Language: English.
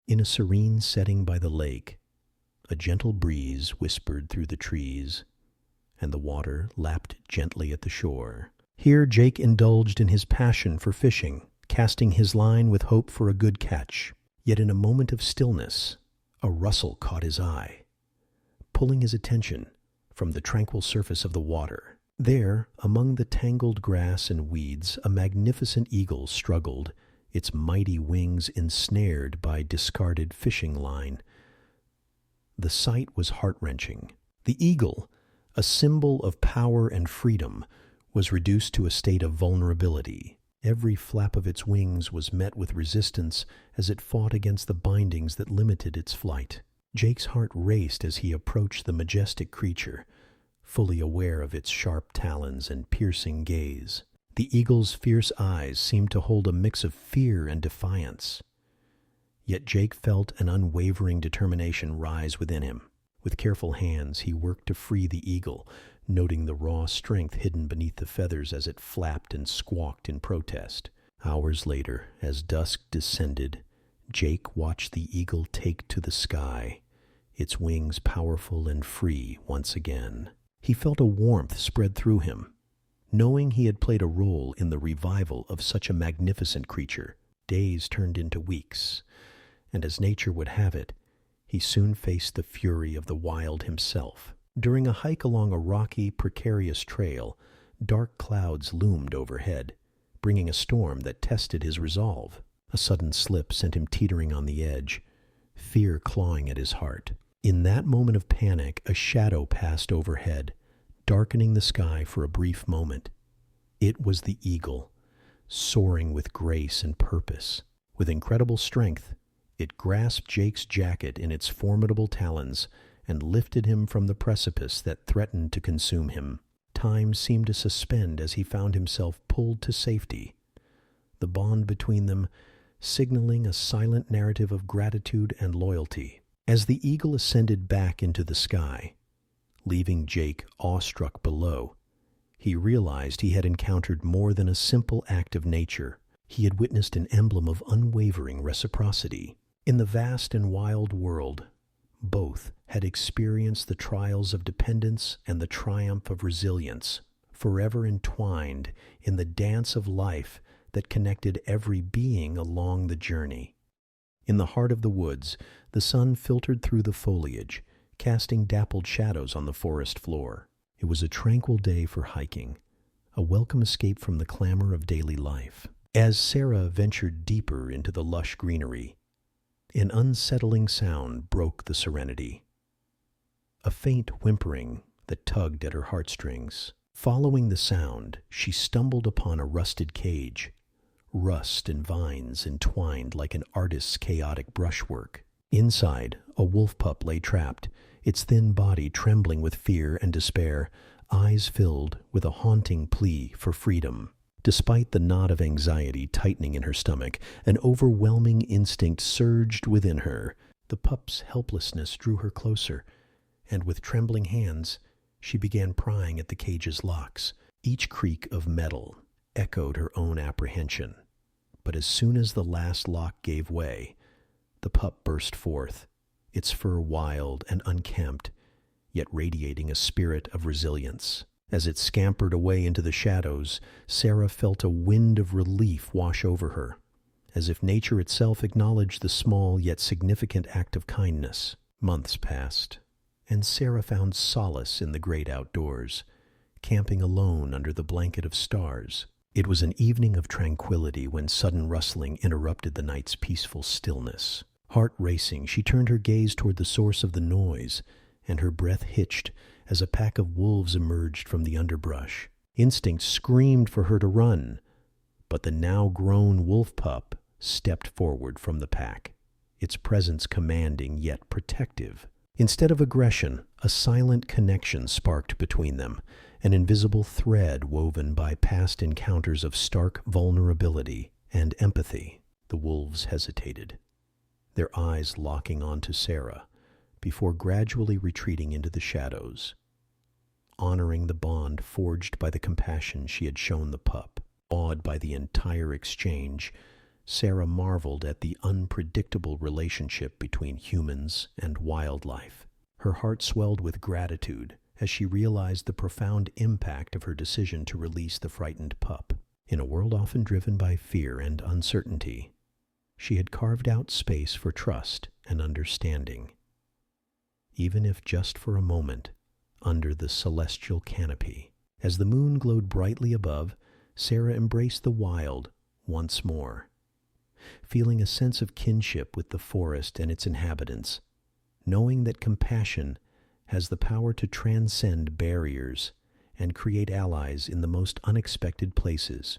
In a serene setting by the lake, a gentle breeze whispered through the trees, and the water lapped gently at the shore. Here Jake indulged in his passion for fishing, casting his line with hope for a good catch. Yet in a moment of stillness, a rustle caught his eye, pulling his attention from the tranquil surface of the water. There, among the tangled grass and weeds, a magnificent eagle struggled, its mighty wings ensnared by discarded fishing line. The sight was heart-wrenching. The eagle, a symbol of power and freedom, was reduced to a state of vulnerability. Every flap of its wings was met with resistance as it fought against the bindings that limited its flight. Jake's heart raced as he approached the majestic creature, fully aware of its sharp talons and piercing gaze. The eagle's fierce eyes seemed to hold a mix of fear and defiance. Yet Jake felt an unwavering determination rise within him. With careful hands, he worked to free the eagle, noting the raw strength hidden beneath the feathers as it flapped and squawked in protest. Hours later, as dusk descended, Jake watched the eagle take to the sky, its wings powerful and free once again. He felt a warmth spread through him, knowing he had played a role in the revival of such a magnificent creature. Days turned into weeks, and as nature would have it, he soon faced the fury of the wild himself. During a hike along a rocky, precarious trail, dark clouds loomed overhead, bringing a storm that tested his resolve. A sudden slip sent him teetering on the edge, fear clawing at his heart. In that moment of panic, a shadow passed overhead, darkening the sky for a brief moment. It was the eagle, soaring with grace and purpose. With incredible strength, it grasped Jake's jacket in its formidable talons and lifted him from the precipice that threatened to consume him. Time seemed to suspend as he found himself pulled to safety, the bond between them signaling a silent narrative of gratitude and loyalty. As the eagle ascended back into the sky, leaving Jake awestruck below, he realized he had encountered more than a simple act of nature. He had witnessed an emblem of unwavering reciprocity. In the vast and wild world, both had experienced the trials of dependence and the triumph of resilience, forever entwined in the dance of life that connected every being along the journey. In the heart of the woods, the sun filtered through the foliage, casting dappled shadows on the forest floor. It was a tranquil day for hiking, a welcome escape from the clamor of daily life. As Sarah ventured deeper into the lush greenery, an unsettling sound broke the serenity. A faint whimpering that tugged at her heartstrings. Following the sound, she stumbled upon a rusted cage, rust and vines entwined like an artist's chaotic brushwork. Inside, a wolf pup lay trapped, its thin body trembling with fear and despair, eyes filled with a haunting plea for freedom. Despite the knot of anxiety tightening in her stomach, an overwhelming instinct surged within her. The pup's helplessness drew her closer, and with trembling hands, she began prying at the cage's locks. Each creak of metal echoed her own apprehension. But as soon as the last lock gave way, the pup burst forth, its fur wild and unkempt, yet radiating a spirit of resilience. As it scampered away into the shadows, Sarah felt a wind of relief wash over her, as if nature itself acknowledged the small yet significant act of kindness. Months passed, and Sarah found solace in the great outdoors, camping alone under the blanket of stars. It was an evening of tranquility when sudden rustling interrupted the night's peaceful stillness. Heart racing, she turned her gaze toward the source of the noise, and her breath hitched as a pack of wolves emerged from the underbrush. Instinct screamed for her to run, but the now grown wolf pup stepped forward from the pack, its presence commanding yet protective. Instead of aggression, a silent connection sparked between them, an invisible thread woven by past encounters of stark vulnerability and empathy. The wolves hesitated, their eyes locking onto Sarah, before gradually retreating into the shadows, honoring the bond forged by the compassion she had shown the pup. Awed by the entire exchange, Sarah marveled at the unpredictable relationship between humans and wildlife. Her heart swelled with gratitude as she realized the profound impact of her decision to release the frightened pup. In a world often driven by fear and uncertainty, she had carved out space for trust and understanding. Even if just for a moment, under the celestial canopy. As the moon glowed brightly above, Sarah embraced the wild once more, feeling a sense of kinship with the forest and its inhabitants, knowing that compassion has the power to transcend barriers and create allies in the most unexpected places.